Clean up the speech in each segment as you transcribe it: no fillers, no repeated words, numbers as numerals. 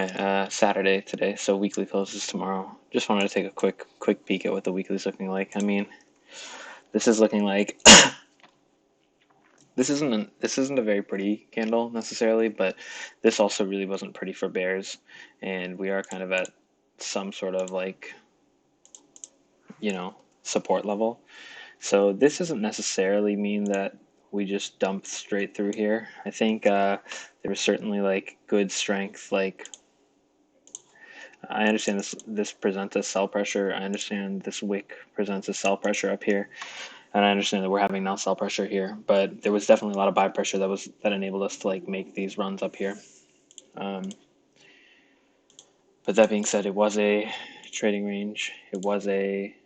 Hi, Saturday today, so weekly closes tomorrow. Just wanted to take a quick peek at what the weekly's looking like. I mean, this is looking like this isn't a very pretty candle necessarily, but this also really wasn't pretty for bears, and we are kind of at some sort of like, you know, support level. So this doesn't necessarily mean that we just dumped straight through here. I think there was certainly like good strength, like I understand this presents as sell pressure. I understand this wick presents as sell pressure up here, and I understand that we're having now sell pressure here. But there was definitely a lot of buy pressure that enabled us to like make these runs up here. Um, but that being said, it was a trading range. It was a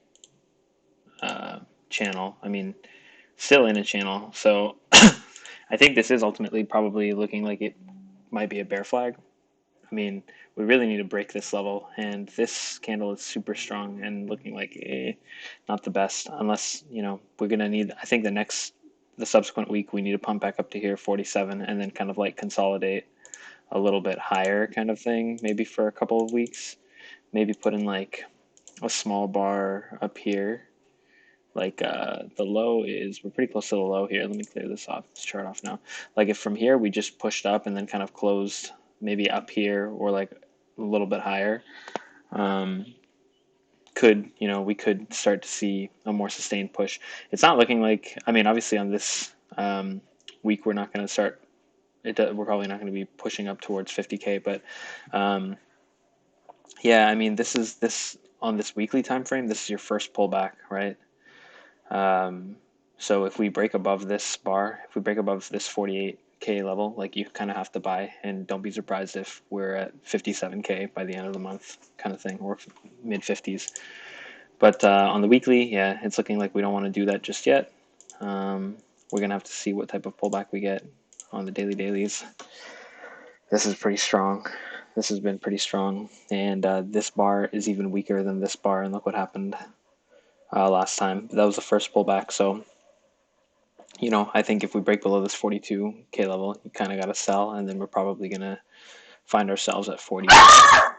channel. I mean, still in a channel. So I think this is ultimately probably looking like it might be a bear flag. I mean, we really need to break this level, and this candle is super strong and looking like not the best, unless, we're going to need, I think the subsequent week, we need to pump back up to here, 47, and then kind of like consolidate a little bit higher kind of thing, maybe for a couple of weeks. Maybe put in like a small bar up here. Like the low we're pretty close to the low here. Let me clear this chart off now. Like if from here we just pushed up and then kind of closed maybe up here or like a little bit higher, um, we could start to see a more sustained push. It's not looking like, I mean, obviously on this week, we're not going to start, we're probably not going to be pushing up towards 50K, but yeah, I mean, this on this weekly time frame, this is your first pullback, right? So if we break above this bar, if we break above this 48K level, like you kind of have to buy, and don't be surprised if we're at 57K by the end of the month, kind of thing, or mid 50s. But on the weekly, yeah, it's looking like we don't want to do that just yet. We're gonna have to see what type of pullback we get on the dailies. This is pretty strong. This has been pretty strong, and this bar is even weaker than this bar. And look what happened last time. That was the first pullback, so I think if we break below this 42K level, you kind of got to sell, and then we're probably going to find ourselves at 40. Oh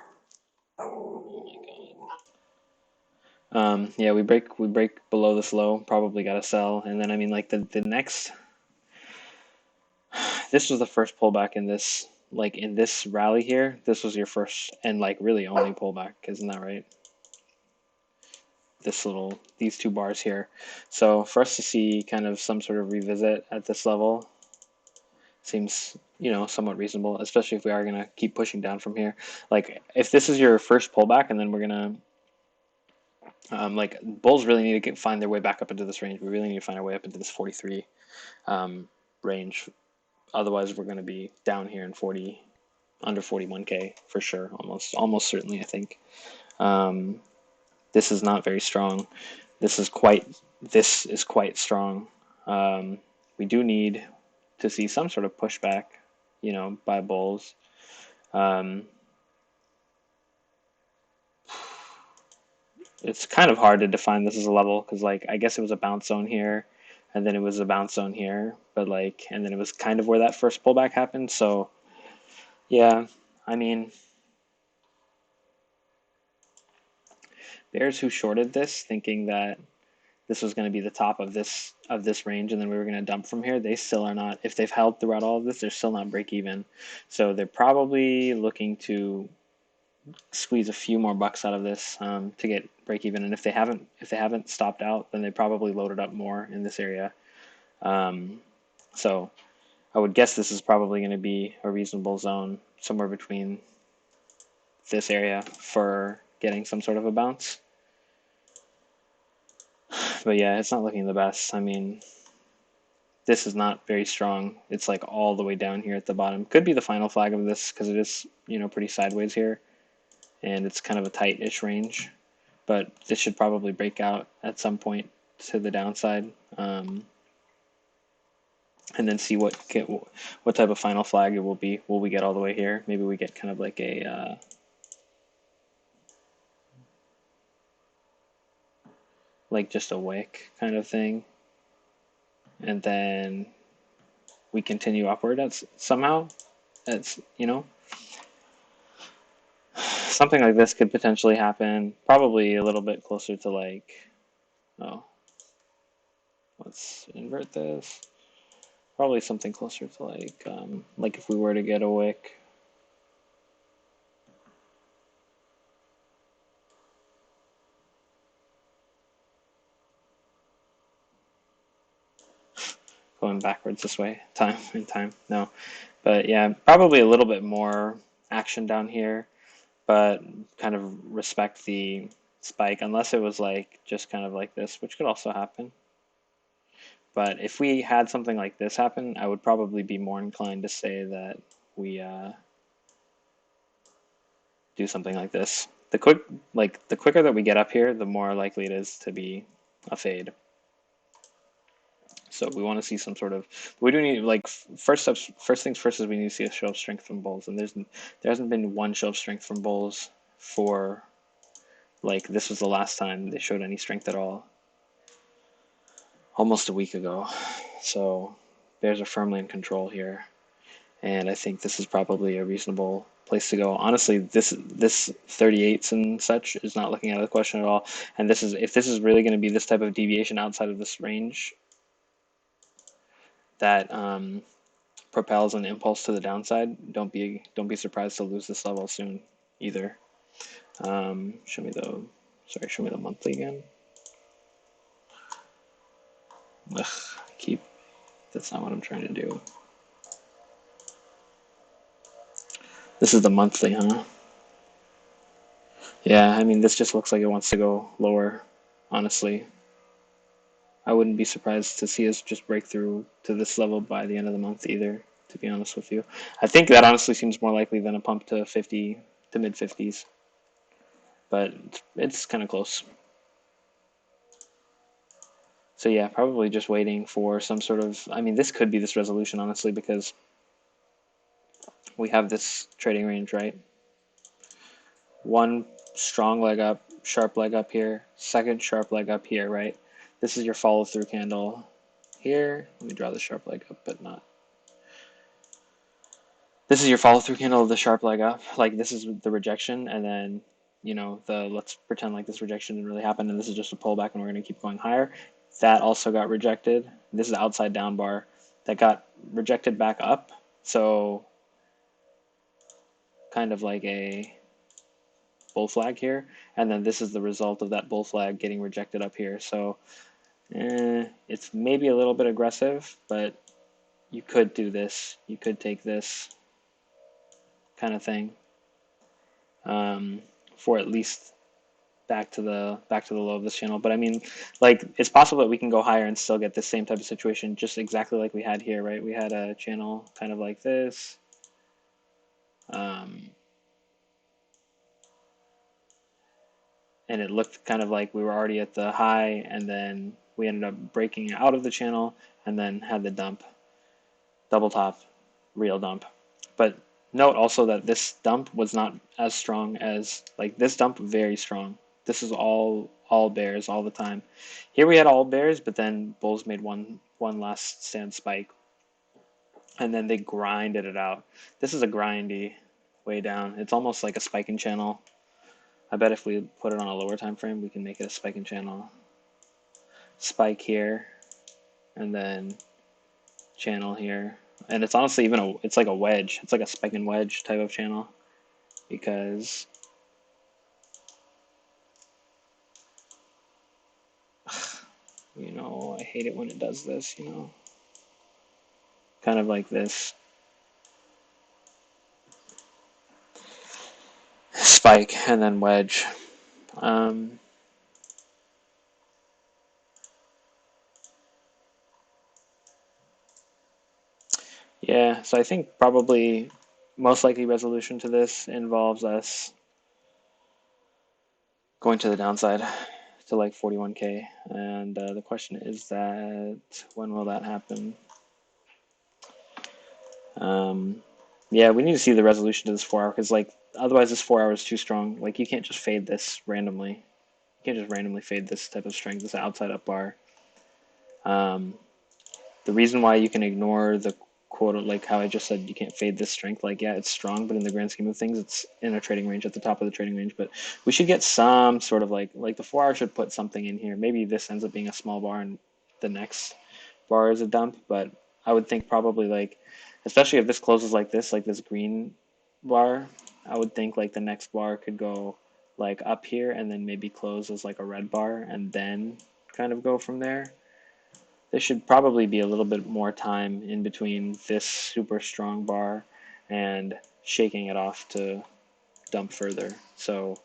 my God. Yeah, we break below this low, probably got to sell, and then I mean like the next, this was the first pullback in this, like in this rally here. This was your first and like really only pullback, isn't that right? These two bars here. So for us to see kind of some sort of revisit at this level seems, somewhat reasonable, especially if we are going to keep pushing down from here. Like, if this is your first pullback and then we're going to, like, bulls really need to find their way back up into this range. We really need to find our way up into this 43 range. Otherwise, we're going to be down here in under 41K for sure, almost certainly, I think. This is not very strong. This is quite strong. We do need to see some sort of pushback, by bulls. It's kind of hard to define this as a level because, like, I guess it was a bounce zone here, and then it was a bounce zone here, but like, and then it was kind of where that first pullback happened. So, yeah, I mean, bears who shorted this, thinking that this was going to be the top of this range, and then we were going to dump from here. They still are not. If they've held throughout all of this, they're still not break even. So they're probably looking to squeeze a few more bucks out of this to get break even. And if they haven't stopped out, then they probably loaded up more in this area. So I would guess this is probably going to be a reasonable zone somewhere between this area for getting some sort of a bounce. But yeah, it's not looking the best. I mean, this is not very strong. It's like all the way down here at the bottom. Could be the final flag of this because it is, pretty sideways here. And it's kind of a tight-ish range. But this should probably break out at some point to the downside. And then see what type of final flag it will be. Will we get all the way here? Maybe we get kind of like a... like just a wick kind of thing. And then we continue upward somehow. That's, something like this could potentially happen. Probably a little bit closer to like, oh, let's invert this. Probably something closer to like if we were to get a wick. Going backwards this way, time in time. No, but yeah, probably a little bit more action down here, but kind of respect the spike unless it was like just kind of like this, which could also happen. But if we had something like this happen, I would probably be more inclined to say that we do something like this. The quicker that we get up here, the more likely it is to be a fade. So we want to see some sort of. We do need like first things first is we need to see a show of strength from bulls, and there hasn't been one show of strength from bulls for like this was the last time they showed any strength at all, almost a week ago. So bears are firmly in control here, and I think this is probably a reasonable place to go. Honestly, this 38s and such is not looking out of the question at all. And this is if this is really going to be this type of deviation outside of this range that propels an impulse to the downside, don't be surprised to lose this level soon either. Show me the monthly again. Ugh, keep. That's not what I'm trying to do. This is the monthly, huh? Yeah, I mean, this just looks like it wants to go lower, honestly. I wouldn't be surprised to see us just break through to this level by the end of the month either, to be honest with you. I think that honestly seems more likely than a pump to 50 to mid 50s, but it's kind of close. So yeah, probably just waiting for some sort of, I mean, this could be this resolution, honestly, because we have this trading range, right? One strong leg up, sharp leg up here, second sharp leg up here, right? This is your follow through candle here. Let me draw the sharp leg up, but not. This is your follow through candle of the sharp leg up. Like this is the rejection, and then let's pretend like this rejection didn't really happen, and this is just a pullback, and we're going to keep going higher. That also got rejected. This is the outside down bar that got rejected back up. So kind of like a bull flag here, and then this is the result of that bull flag getting rejected up here. So it's maybe a little bit aggressive, but you could do this. You could take this kind of thing for at least back to the low of this channel. But I mean, like it's possible that we can go higher and still get the same type of situation, just exactly like we had here, right? We had a channel kind of like this. And it looked kind of like we were already at the high, and then we ended up breaking out of the channel and then had the dump, double top, real dump. But note also that this dump was not as strong as, like this dump, very strong. This is all bears all the time. Here we had all bears, but then bulls made one last stand spike, and then they grinded it out. This is a grindy way down. It's almost like a spiking channel. I bet if we put it on a lower time frame, we can make it a spiking channel. Spike here, and then channel here. And it's honestly it's like a wedge. It's like a spike and wedge type of channel, because I hate it when it does this, kind of like this. Spike and then wedge. Yeah, so I think probably most likely resolution to this involves us going to the downside to like 41K. And the question is that when will that happen? Yeah, we need to see the resolution to this 4 hour, because like otherwise this 4 hour is too strong. Like you can't just fade this randomly. You can't just randomly fade this type of strength, this outside up bar. The reason why you can ignore the quote, like how I just said, you can't fade this strength. Like, yeah, it's strong, but in the grand scheme of things, it's in a trading range, at the top of the trading range. But we should get some sort of like the 4 hour should put something in here. Maybe this ends up being a small bar and the next bar is a dump, but I would think probably like, especially if this closes like this green bar, I would think like the next bar could go like up here and then maybe close as like a red bar and then kind of go from there. There should probably be a little bit more time in between this super strong bar and shaking it off to dump further. So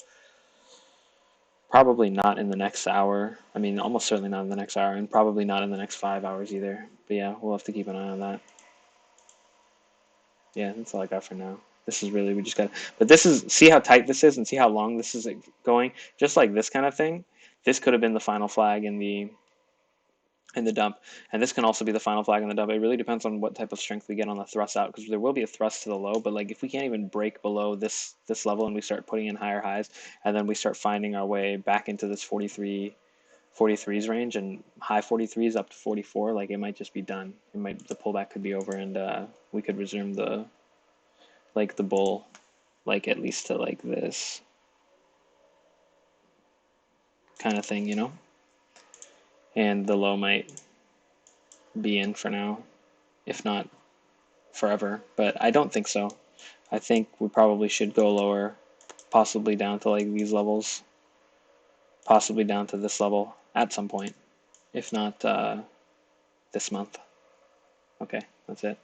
probably not in the next hour. I mean, almost certainly not in the next hour, and probably not in the next 5 hours either. But yeah, we'll have to keep an eye on that. Yeah, that's all I got for now. This is really, we just got, but this is, see how tight this is and see how long this is going? Just like this kind of thing. This could have been the final flag in the dump, and this can also be the final flag in the dump. It really depends on what type of strength we get on the thrust out, because there will be a thrust to the low, but like if we can't even break below this level and we start putting in higher highs, and then we start finding our way back into this 43s range and high 43s up to 44, like it might just be done. The pullback could be over, and we could resume the bull, like at least to like this kind of thing, and the low might be in for now, if not forever, but I don't think so. I think we probably should go lower, possibly down to like these levels, possibly down to this level at some point, if not this month. Okay, that's it.